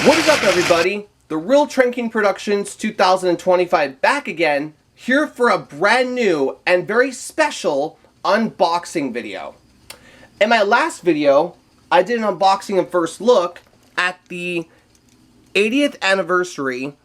What is up, everybody? The Real Train King Productions 2025 back again, here for a brand new and very special unboxing video. In my last video, I did an unboxing and first look at the 80th anniversary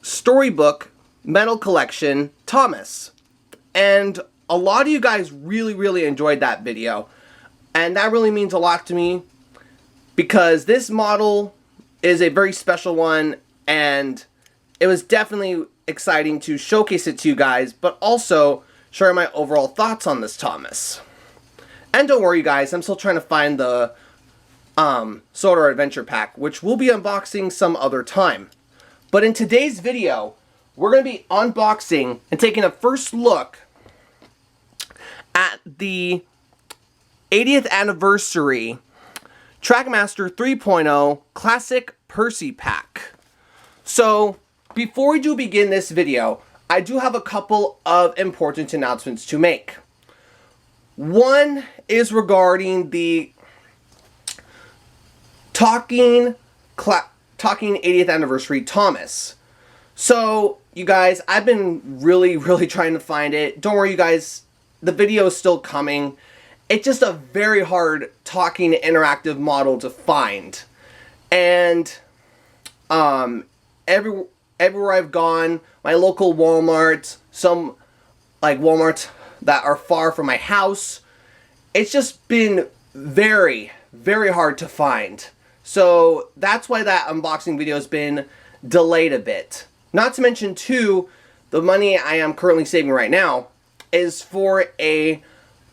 storybook metal collection Thomas. And a lot of you guys really enjoyed that video. And that really means a lot to me because this model is a very special one, and it was definitely exciting to showcase it to you guys, but also share my overall thoughts on this Thomas. And don't worry, guys, I'm still trying to find the Solar Adventure Pack, which we'll be unboxing some other time. But in today's video, we're going to be unboxing and taking a first look at the 80th anniversary Trackmaster 3.0 Classic Percy Pack. So, before we do begin this video, I do have a couple of important announcements to make. One is regarding the Talking 80th Anniversary Thomas. So, you guys, I've been really trying to find it. Don't worry, you guys, the video is still coming. It's just a very hard talking interactive model to find. And everywhere I've gone, my local Walmart, some like Walmarts that are far from my house, it's just been very hard to find. So that's why that unboxing video has been delayed a bit. Not to mention too, the money I am currently saving right now is for a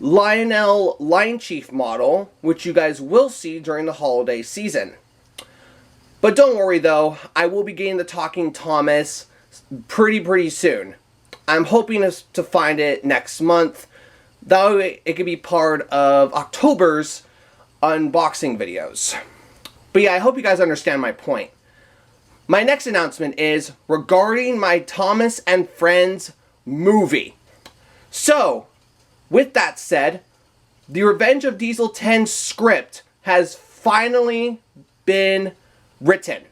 Lionel Line Chief model, which you guys will see during the holiday season. But don't worry though, I will be getting the Talking Thomas pretty soon. I'm hoping to find it next month. That way it could be part of October's unboxing videos. But yeah, I hope you guys understand my point. My next announcement is regarding my Thomas and Friends movie. So, with that said, the Revenge of Diesel 10 script has finally been written.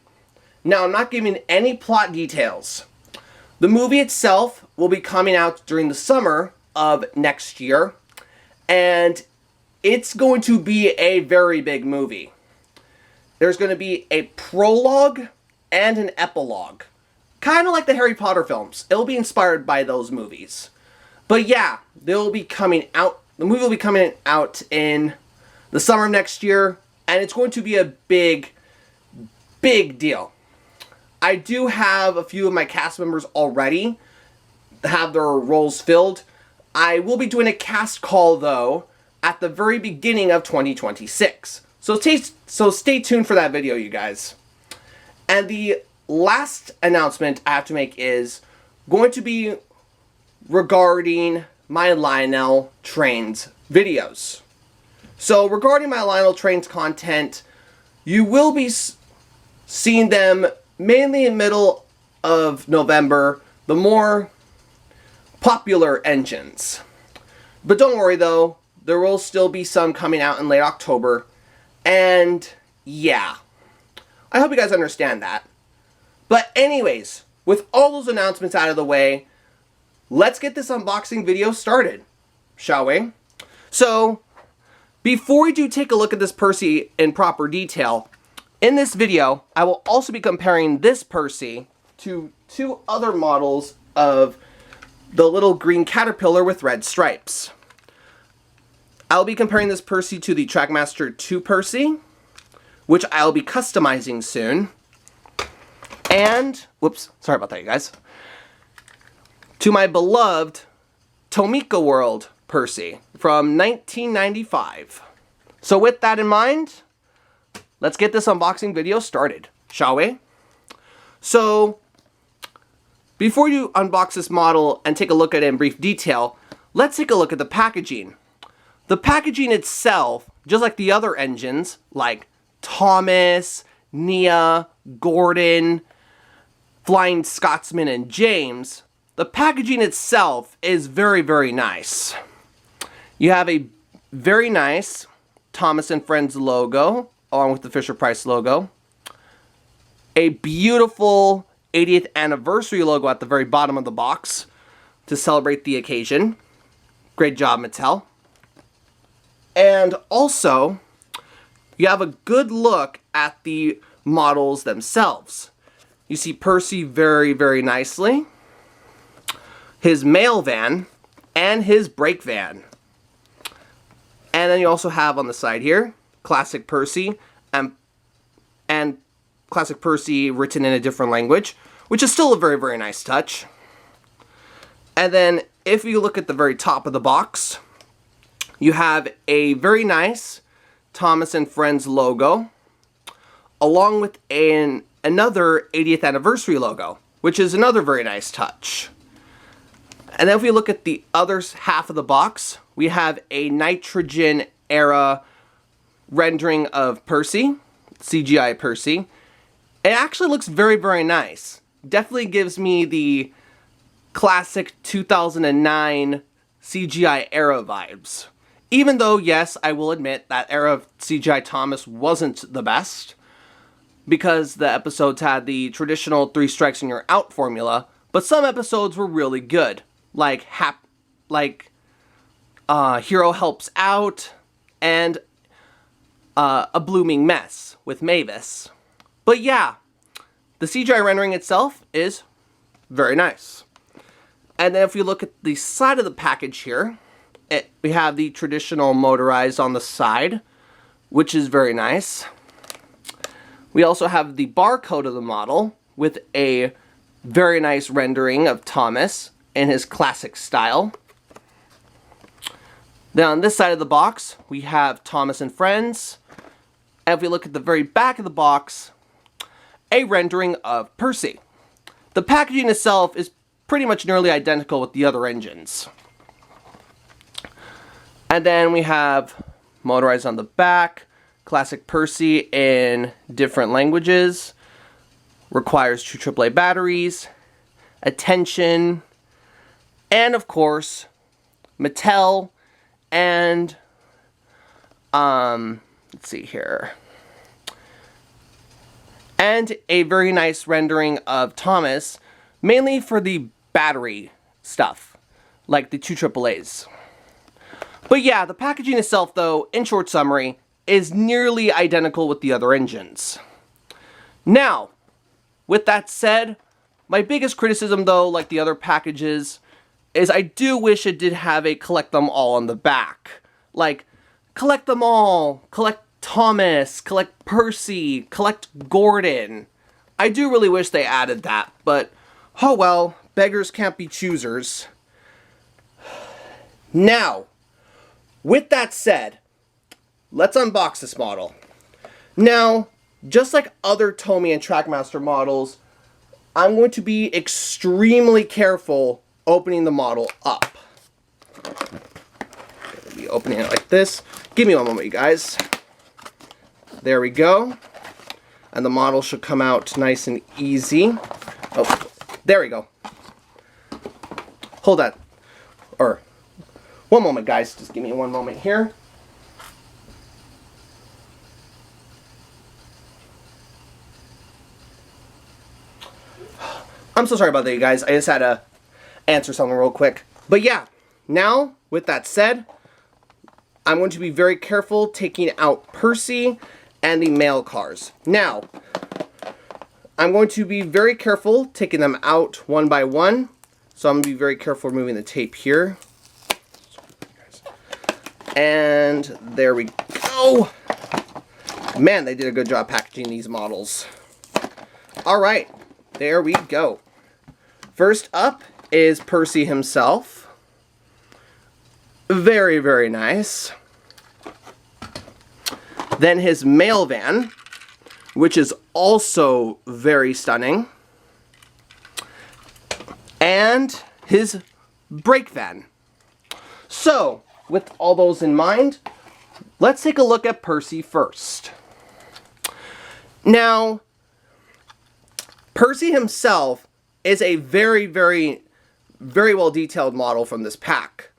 Now, I'm not giving any plot details. The movie itself will be coming out during the summer of next year, and it's going to be a very big movie. There's going to be a prologue and an epilogue. Kind of like the Harry Potter films. It'll be inspired by those movies. But yeah, they'll be coming out. The movie will be coming out in the summer of next year, and it's going to be a big deal. I do have a few of my cast members already have their roles filled. I will be doing a cast call though at the very beginning of 2026. So stay tuned for that video, you guys. And the last announcement I have to make is going to be regarding my Lionel Trains videos. So regarding my Lionel Trains content, you will be seeing them mainly in the middle of November, the more popular engines. But don't worry though, there will still be some coming out in late October. And yeah, I hope you guys understand that. But anyways, with all those announcements out of the way, let's get this unboxing video started, shall we? So, before we do take a look at this Percy in proper detail, in this video, I will also be comparing this Percy to two other models of the little green caterpillar with red stripes. I'll be comparing this Percy to the Trackmaster 2 Percy, which I'll be customizing soon. And, whoops, sorry about that, you guys. To my beloved Tomika World Percy from 1995. So with that in mind, let's get this unboxing video started, shall we? So, before you unbox this model and take a look at it in brief detail, let's take a look at the packaging. The packaging itself, just like the other engines, like Thomas, Nia, Gordon, Flying Scotsman, and James, the packaging itself is very nice. You have a very nice Thomas and Friends logo, along with the Fisher-Price logo. a beautiful 80th anniversary logo at the very bottom of the box to celebrate the occasion. Great job, Mattel. And also, you have a good look at the models themselves. You see Percy very, very nicely, his mail van, and his brake van. And then you also have on the side here, Classic Percy, and Classic Percy written in a different language, which is still a very, very nice touch. And then if you look at the very top of the box, you have a very nice Thomas and Friends logo, along with another 80th anniversary logo, which is another very nice touch. And then if we look at the other half of the box, we have a Nitrogen era rendering of Percy, CGI Percy. It actually looks very, very nice. Definitely gives me the classic 2009 CGI era vibes. Even though, yes, I will admit that era of CGI Thomas wasn't the best, because the episodes had the traditional 3 strikes and you're out formula, but some episodes were really good, like Hero Helps Out and A Blooming Mess with Mavis. But yeah, the CGI rendering itself is very nice. And then if we look at the side of the package here, we have the traditional motorized on the side, which is very nice. We also have the barcode of the model with a very nice rendering of Thomas in his classic style. Then on this side of the box, we have Thomas and Friends. And if we look at the very back of the box, a rendering of Percy. The packaging itself is pretty much nearly identical with the other engines. And then we have motorized on the back, Classic Percy in different languages, requires 2 AAA batteries, attention, and of course, Mattel, and, let's see here, and a very nice rendering of Thomas, mainly for the battery stuff, like the 2 AAAs. But yeah, the packaging itself, though, in short summary, is nearly identical with the other engines. Now, with that said, my biggest criticism, though, like the other packages, is I do wish it did have a collect them all on the back. Like, collect them all, collect Thomas, collect Percy, collect Gordon. I do really wish they added that, but oh well, beggars can't be choosers. Now, with that said, let's unbox this model. Now, just like other Tomy and Trackmaster models, I'm going to be extremely careful opening the model up. I'm going to be opening it like this. Give me one moment, you guys. There we go. And the model should come out nice and easy. Oh, there we go. Hold that. Or, one moment, guys. Just give me one moment here. I'm so sorry about that, you guys. I just had to answer something real quick. But yeah, now, with that said, I'm going to be very careful taking out Percy and the mail cars. Now, I'm going to be very careful taking them out one by one. So I'm going to be very careful removing the tape here. And there we go. Man, they did a good job packaging these models. Alright, there we go. First up is Percy himself. Very, very nice. Then his mail van, which is also very stunning. And his brake van. So, with all those in mind, let's take a look at Percy first. Now, Percy himself is a very, very, very well detailed model from this pack.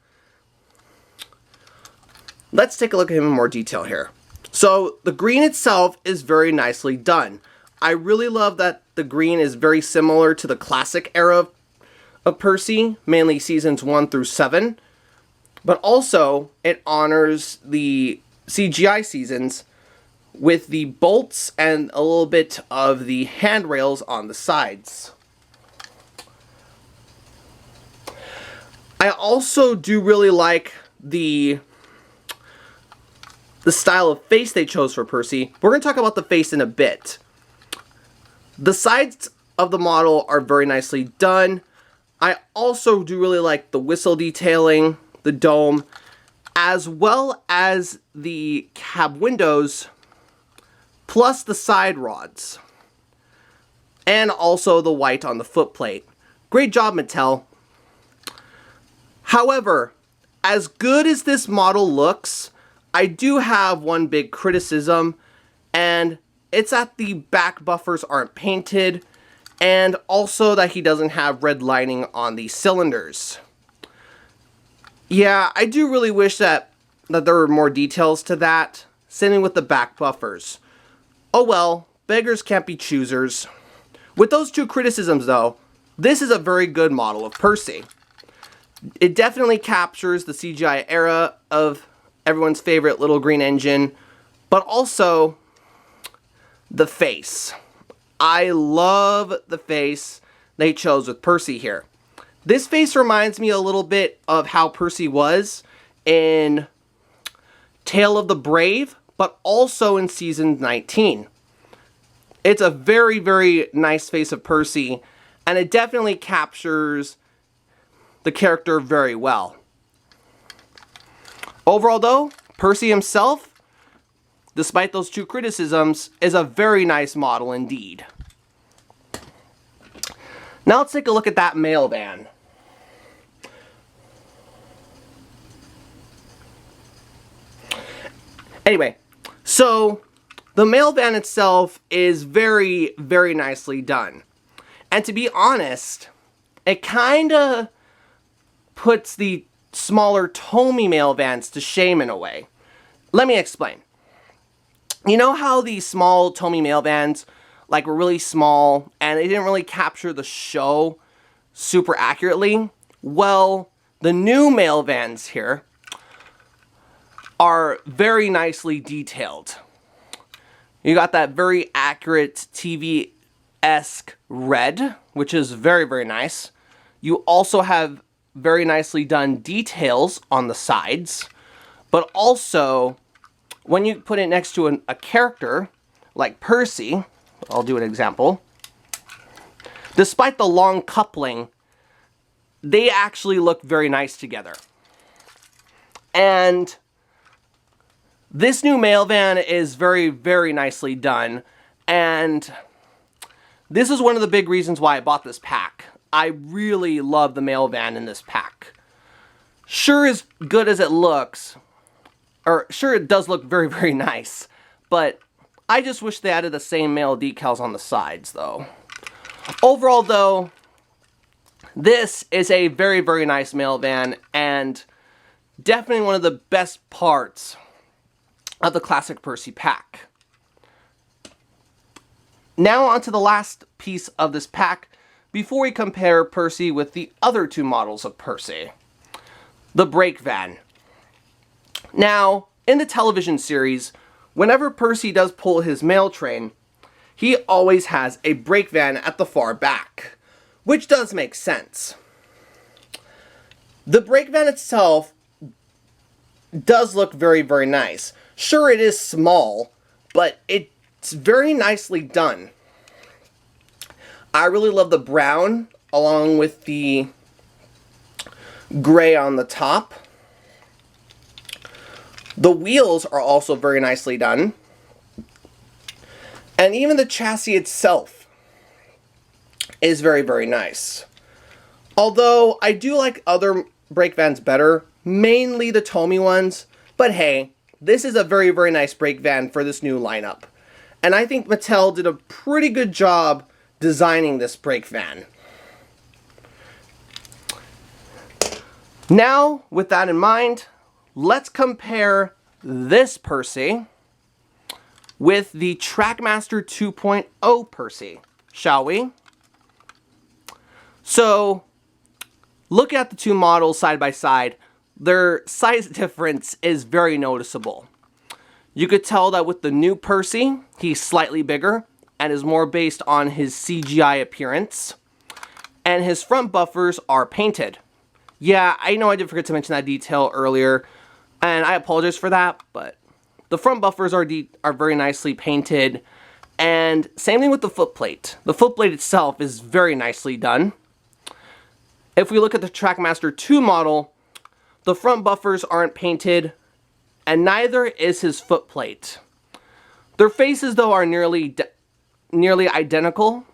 Let's take a look at him in more detail here. So, the green itself is very nicely done. I really love that the green is very similar to the classic era of Percy, mainly seasons 1 through 7. But also, it honors the CGI seasons with the bolts and a little bit of the handrails on the sides. I also do really like the style of face they chose for Percy. We're going to talk about the face in a bit. The sides of the model are very nicely done. I also do really like the whistle detailing, the dome, as well as the cab windows, plus the side rods, and also the white on the footplate. Great job, Mattel. However, as good as this model looks, I do have one big criticism, and it's that the back buffers aren't painted, and also that he doesn't have red lining on the cylinders. Yeah, I do really wish that there were more details to that. Same with the back buffers. Oh well, beggars can't be choosers. With those two criticisms though, this is a very good model of Percy. It definitely captures the CGI era of everyone's favorite little green engine, but also the face. I love the face they chose with Percy here. This face reminds me a little bit of how Percy was in Tale of the Brave, but also in season 19. It's a very, very nice face of Percy, and it definitely captures the character very well. Overall though, Percy himself, despite those two criticisms, is a very nice model indeed. Now let's take a look at that mail van. Anyway, so the mail van itself is very, very nicely done. And to be honest, it kind of puts the smaller Tomy mail vans to shame in a way. Let me explain. You know how the small Tomy mail vans were really small and they didn't really capture the show super accurately? Well, the new mail vans here are very nicely detailed. You got that very accurate TV-esque red, which is very, very nice. You also have very nicely done details on the sides, but also when you put it next to a character like Percy, I'll do an example. Despite the long coupling, they actually look very nice together. And this new mail van is very, very nicely done, and this is one of the big reasons why I bought this pack. I really love the mail van in this pack. Sure, as good as it looks, or sure it does look very, very nice, but I just wish they added the same mail decals on the sides though. Overall though, this is a very, very nice mail van, and definitely one of the best parts of the classic Percy pack. Now on to the last piece of this pack before we compare Percy with the other two models of Percy. The brake van. Now, in the television series, whenever Percy does pull his mail train, he always has a brake van at the far back, which does make sense. The brake van itself does look very, very nice. Sure, it is small, but it's very nicely done. I really love the brown along with the gray on the top. The wheels are also very nicely done. And even the chassis itself is very, very nice. Although I do like other brake vans better, mainly the Tomy ones, but hey, this is a very, very nice brake van for this new lineup. And I think Mattel did a pretty good job designing this brake van. Now, with that in mind, let's compare this Percy with the Trackmaster 2.0 Percy, shall we? So, look at the two models side by side. Their size difference is very noticeable. You could tell that with the new Percy, he's slightly bigger and is more based on his CGI appearance. And his front buffers are painted. Yeah, I know I did forget to mention that detail earlier, and I apologize for that, but the front buffers are very nicely painted. And same thing with the footplate. The footplate itself is very nicely done. If we look at the Trackmaster 2 model, the front buffers aren't painted, and neither is his footplate. Their faces, though, are nearly identical.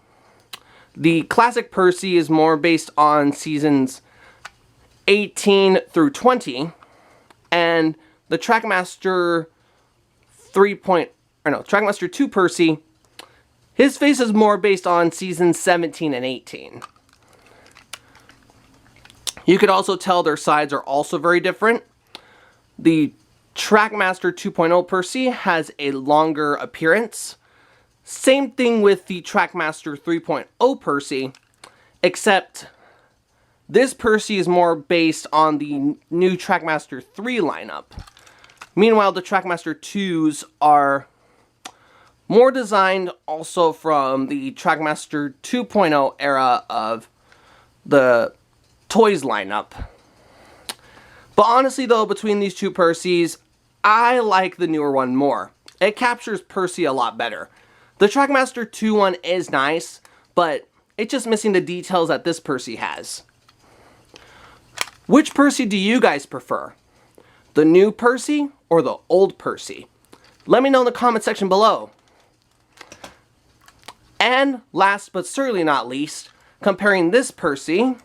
The classic Percy is more based on seasons 18 through 20, and the Trackmaster Trackmaster 2 Percy, his face is more based on seasons 17 and 18. You could also tell their sides are also very different. The Trackmaster 2.0 Percy has a longer appearance. Same thing with the Trackmaster 3.0 Percy, except this Percy is more based on the new Trackmaster 3 lineup. Meanwhile, the Trackmaster 2s are more designed also from the Trackmaster 2.0 era of the toys lineup. But honestly though, between these two Percys, I like the newer one more. It captures Percy a lot better. The Trackmaster 2 one is nice, but it's just missing the details that this Percy has. Which Percy do you guys prefer? The new Percy or the old Percy? Let me know in the comment section below. And last but certainly not least, comparing this Percy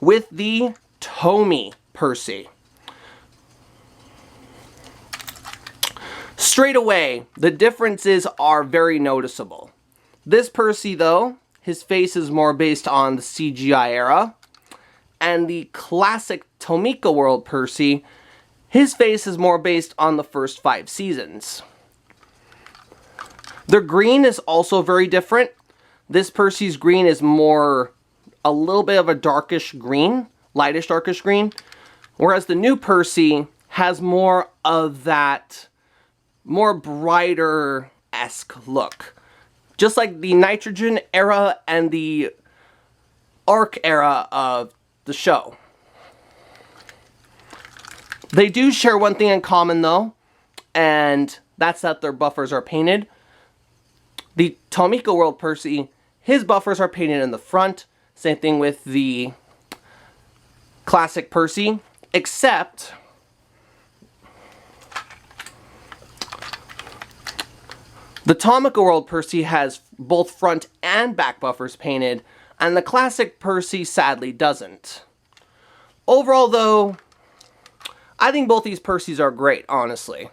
with the Tomy Percy. Straight away, the differences are very noticeable. This Percy, though, his face is more based on the CGI era, and the classic Tomika World Percy, his face is more based on the first 5 seasons. Their green is also very different. This Percy's green is more a little bit of a darkish green, lightish darkish green, whereas the new Percy has more of that more brighter-esque look. Just like the Nitrogen era and the Arc era of the show. They do share one thing in common though, and that's that their buffers are painted. The Tomika World Percy, his buffers are painted in the front. Same thing with the classic Percy, except the Tomika World Percy has both front and back buffers painted, and the classic Percy sadly doesn't. Overall though, I think both these Percys are great, honestly.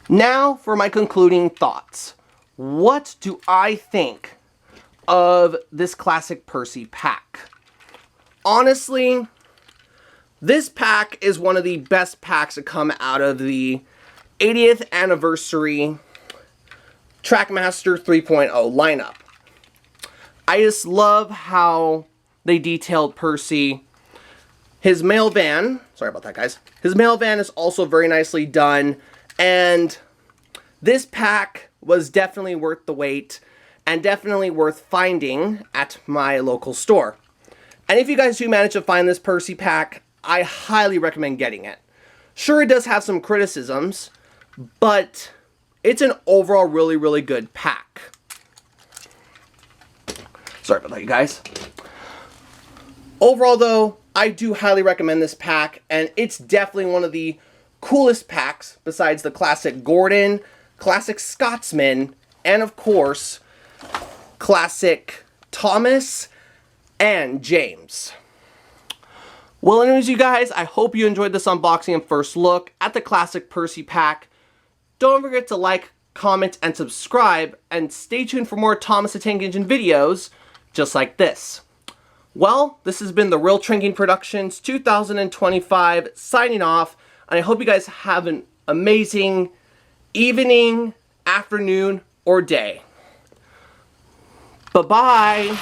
Now for my concluding thoughts. What do I think of this classic Percy pack? Honestly, this pack is one of the best packs to come out of the 80th anniversary Trackmaster 3.0 lineup. I just love how they detailed Percy. His mail van, sorry about that guys, his mail van is also very nicely done, and this pack was definitely worth the wait and definitely worth finding at my local store. And if you guys do manage to find this Percy pack, I highly recommend getting it. Sure, it does have some criticisms, but it's an overall really, really good pack. Sorry about that, you guys. Overall, though, I do highly recommend this pack, and it's definitely one of the coolest packs besides the classic Gordon, classic Scotsman, and of course, classic Thomas and James. Well, anyways, you guys, I hope you enjoyed this unboxing and first look at the classic Percy pack. Don't forget to like, comment, and subscribe, and stay tuned for more Thomas the Tank Engine videos just like this. Well, this has been the Real Trinking Productions 2025 signing off, and I hope you guys have an amazing evening, afternoon, or day. Bye-bye.